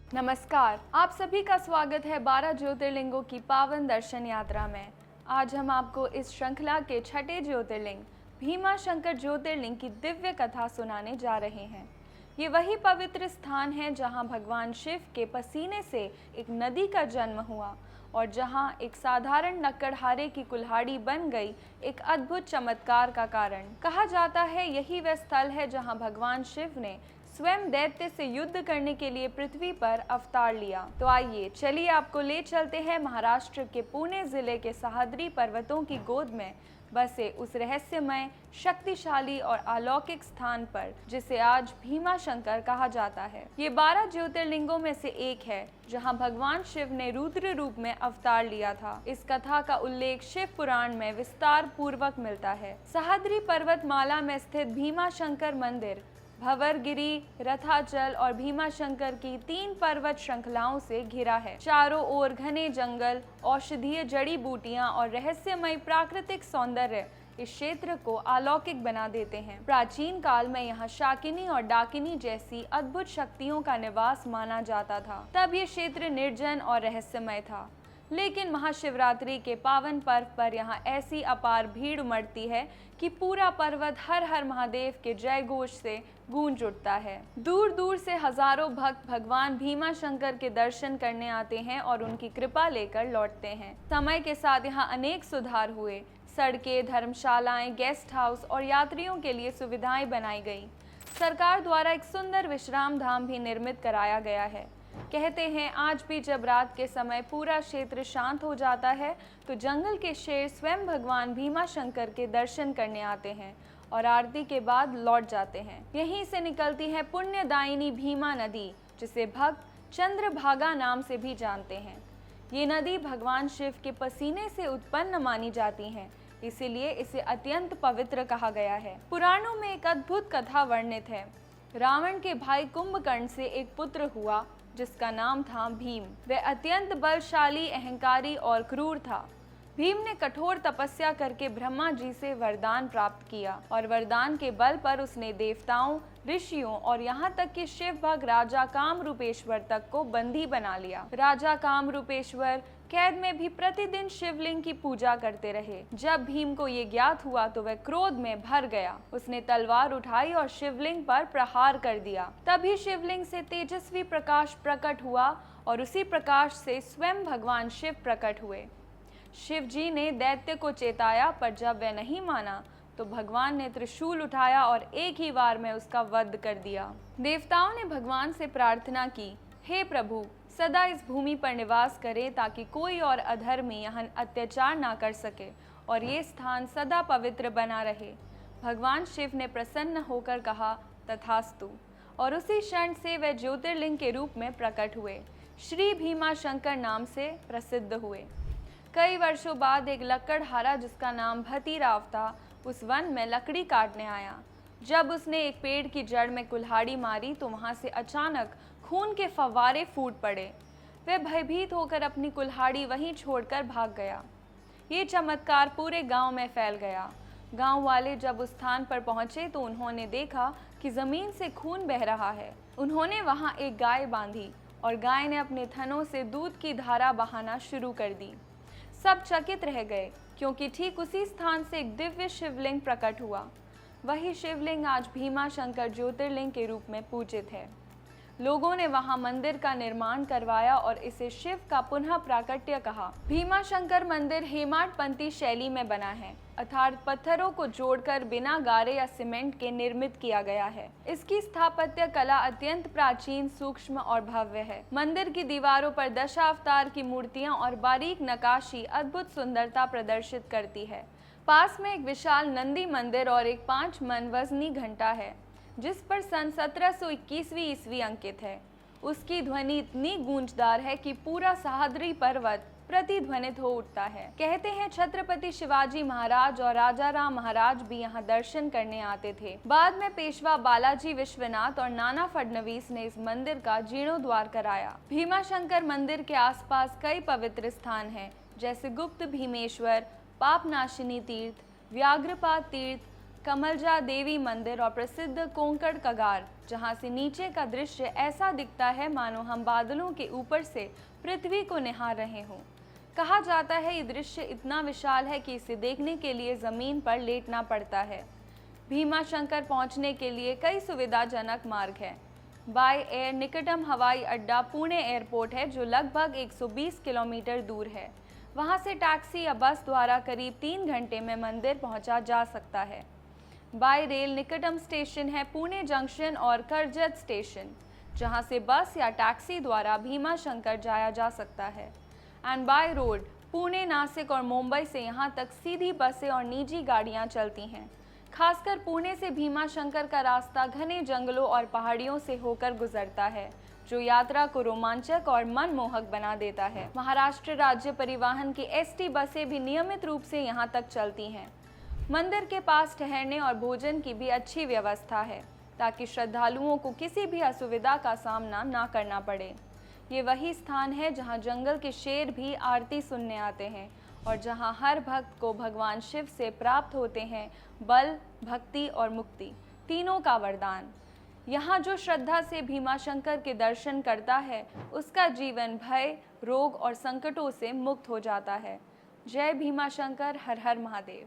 नमस्कार, आप सभी का स्वागत है 12 ज्योतिर्लिंगों की पावन दर्शन यात्रा में। आज हम आपको इस श्रृंखला के छठे ज्योतिर्लिंग भीमाशंकर ज्योतिर्लिंग की दिव्य कथा सुनाने जा रहे हैं। ये वही पवित्र स्थान है जहां भगवान शिव के पसीने से एक नदी का जन्म हुआ और जहां एक साधारण लकड़हारे की कुल्हाड़ी बन गई एक अद्भुत चमत्कार का कारण। कहा जाता है यही वह स्थल है जहां भगवान शिव ने स्वयं दैत्य से युद्ध करने के लिए पृथ्वी पर अवतार लिया। तो आइए चलिए आपको ले चलते हैं महाराष्ट्र के पुणे जिले के सह्याद्री पर्वतों की गोद में बसे उस रहस्यमय, शक्तिशाली और अलौकिक स्थान पर जिसे आज भीमाशंकर कहा जाता है। ये 12 ज्योतिर्लिंगों में से एक है जहां भगवान शिव ने रुद्र रूप में अवतार लिया था। इस कथा का उल्लेख शिव पुराण में विस्तार पूर्वक मिलता है। सह्याद्री पर्वतमाला में स्थित भीमाशंकर मंदिर भंवरगिरी, रथाचल और भीमाशंकर की 3 पर्वत श्रृंखलाओं से घिरा है। चारों ओर घने जंगल, औषधीय जड़ी बूटियां और रहस्यमय प्राकृतिक सौंदर्य इस क्षेत्र को अलौकिक बना देते हैं। प्राचीन काल में यहाँ शाकिनी और डाकिनी जैसी अद्भुत शक्तियों का निवास माना जाता था। तब ये क्षेत्र निर्जन और रहस्यमय था, लेकिन महाशिवरात्रि के पावन पर्व पर यहाँ ऐसी अपार भीड़ उमड़ती है कि पूरा पर्वत हर हर महादेव के जय घोष से गूंज उठता है। दूर दूर से हजारों भक्त भगवान भीमाशंकर के दर्शन करने आते हैं और उनकी कृपा लेकर लौटते हैं। समय के साथ यहाँ अनेक सुधार हुए। सड़कें, धर्मशालाएं, गेस्ट हाउस और यात्रियों के लिए सुविधाएं बनाई गई। सरकार द्वारा एक सुंदर विश्राम धाम भी निर्मित कराया गया है। कहते हैं आज भी जब रात के समय पूरा क्षेत्र शांत हो जाता है तो जंगल के शेर स्वयं भगवान भीमाशंकर के दर्शन करने आते हैं और आरती के बाद लौट जाते हैं। यहीं से निकलती है पुण्यदायिनी भीमा नदी, जिसे भक्त चंद्रभागा नाम से भी जानते हैं। ये नदी भगवान शिव के पसीने से उत्पन्न मानी जाती है, इसीलिए इसे अत्यंत पवित्र कहा गया है। पुराणों में एक अद्भुत कथा वर्णित है। रावण के भाई कुंभकर्ण से एक पुत्र हुआ जिसका नाम था भीम। वह अत्यंत बलशाली, अहंकारी और क्रूर था। भीम ने कठोर तपस्या करके ब्रह्मा जी से वरदान प्राप्त किया और वरदान के बल पर उसने देवताओं, ऋषियों और यहाँ तक कि शिव भक्त राजा कामरूपेश्वर तक को बंदी बना लिया। राजा कामरूपेश्वर कैद में भी प्रतिदिन शिवलिंग की पूजा करते रहे। जब भीम को ये ज्ञात हुआ तो वह क्रोध में भर गया। उसने तलवार उठाई और शिवलिंग पर प्रहार कर दिया। तभी शिवलिंग से तेजस्वी प्रकाश प्रकट हुआ और उसी प्रकाश से स्वयं भगवान शिव प्रकट हुए। शिव जी ने दैत्य को चेताया, पर जब वह नहीं माना तो भगवान ने त्रिशूल उठाया और एक ही वार में उसका वध कर दिया। देवताओं ने भगवान से प्रार्थना की, हे प्रभु, सदा इस भूमि पर निवास करें ताकि कोई और अधर्मी यहाँ अत्याचार ना कर सके और ये स्थान सदा पवित्र बना रहे। भगवान शिव ने प्रसन्न होकर कहा, तथास्तु, और उसी क्षण से वे ज्योतिर्लिंग के रूप में प्रकट हुए। श्री भीमाशंकर नाम से प्रसिद्ध हुए। कई वर्षों बाद एक लकड़हारा जिसका नाम भतीराव था उस वन में लकड़ी काटने आया। जब उसने एक पेड़ की जड़ में कुल्हाड़ी मारी तो वहां से अचानक खून के फव्वारे फूट पड़े। वह भयभीत होकर अपनी कुल्हाड़ी वहीं छोड़कर भाग गया। ये चमत्कार पूरे गांव में फैल गया। गांव वाले जब उस स्थान पर पहुंचे तो उन्होंने देखा कि जमीन से खून बह रहा है। उन्होंने वहां एक गाय बांधी और गाय ने अपने थनों से दूध की धारा बहाना शुरू कर दी। सब चकित रह गए क्योंकि ठीक उसी स्थान से एक दिव्य शिवलिंग प्रकट हुआ। वही शिवलिंग आज भीमाशंकर ज्योतिर्लिंग के रूप में पूजित है। लोगों ने वहां मंदिर का निर्माण करवाया और इसे शिव का पुनः प्राकट्य कहा। भीमाशंकर मंदिर हेमाडपंथी शैली में बना है, अर्थात पत्थरों को जोड़कर बिना गारे या सीमेंट के निर्मित किया गया है। इसकी स्थापत्य कला अत्यंत प्राचीन, सूक्ष्म और भव्य है। मंदिर की दीवारों पर दशावतार की मूर्तियां और बारीक नक्काशी अद्भुत सुंदरता प्रदर्शित करती है। पास में एक विशाल नंदी मंदिर और एक 5 मन वजनी घंटा है जिस पर सन 1721वीं ईस्वी अंकित है। उसकी ध्वनि इतनी गूंजदार है कि पूरा सह्याद्री पर्वत प्रतिध्वनित हो उठता है। कहते हैं छत्रपति शिवाजी महाराज और राजा राम महाराज भी यहाँ दर्शन करने आते थे। बाद में पेशवा बालाजी विश्वनाथ और नाना फडणवीस ने इस मंदिर का जीर्णोद्धार कराया। भीमाशंकर मंदिर के आसपास कई पवित्र स्थान हैं, जैसे गुप्त भीमेश्वर, पापनाशिनी तीर्थ, व्याघ्रपाद तीर्थ, कमलजा देवी मंदिर और प्रसिद्ध कोंकण कगार, जहां से नीचे का दृश्य ऐसा दिखता है मानो हम बादलों के ऊपर से पृथ्वी को निहार रहे हों। कहा जाता है ये दृश्य इतना विशाल है कि इसे देखने के लिए जमीन पर लेटना पड़ता है। भीमा शंकर पहुंचने के लिए कई सुविधाजनक मार्ग हैं। बाय एयर निकटम हवाई अड्डा पुणे एयरपोर्ट है, जो लगभग 120 किलोमीटर दूर है। वहां से टैक्सी या बस द्वारा करीब 3 घंटे में मंदिर पहुंचा जा सकता है। बाय रेल निकटम स्टेशन है पुणे जंक्शन और करजत स्टेशन, जहां से बस या टैक्सी द्वारा भीमा शंकर जाया जा सकता है। And by road Pune, Nashik और मुंबई से यहां तक सीधी बसें और निजी गाड़ियां चलती हैं। खासकर पुणे से भीमा शंकर का रास्ता घने जंगलों और पहाड़ियों से होकर गुजरता है, जो यात्रा को रोमांचक और मनमोहक बना देता है। महाराष्ट्र राज्य परिवहन की एसटी बसें भी नियमित रूप से यहां तक चलती हैं। मंदिर के पास ठहरने और भोजन की भी अच्छी व्यवस्था है, ताकि श्रद्धालुओं को किसी भी असुविधा का सामना ना करना पड़े। ये वही स्थान है जहां जंगल के शेर भी आरती सुनने आते हैं और जहां हर भक्त को भगवान शिव से प्राप्त होते हैं बल, भक्ति और मुक्ति, तीनों का वरदान। यहाँ जो श्रद्धा से भीमा शंकर के दर्शन करता है, उसका जीवन भय, रोग और संकटों से मुक्त हो जाता है। जय भीमा शंकर, हर हर महादेव।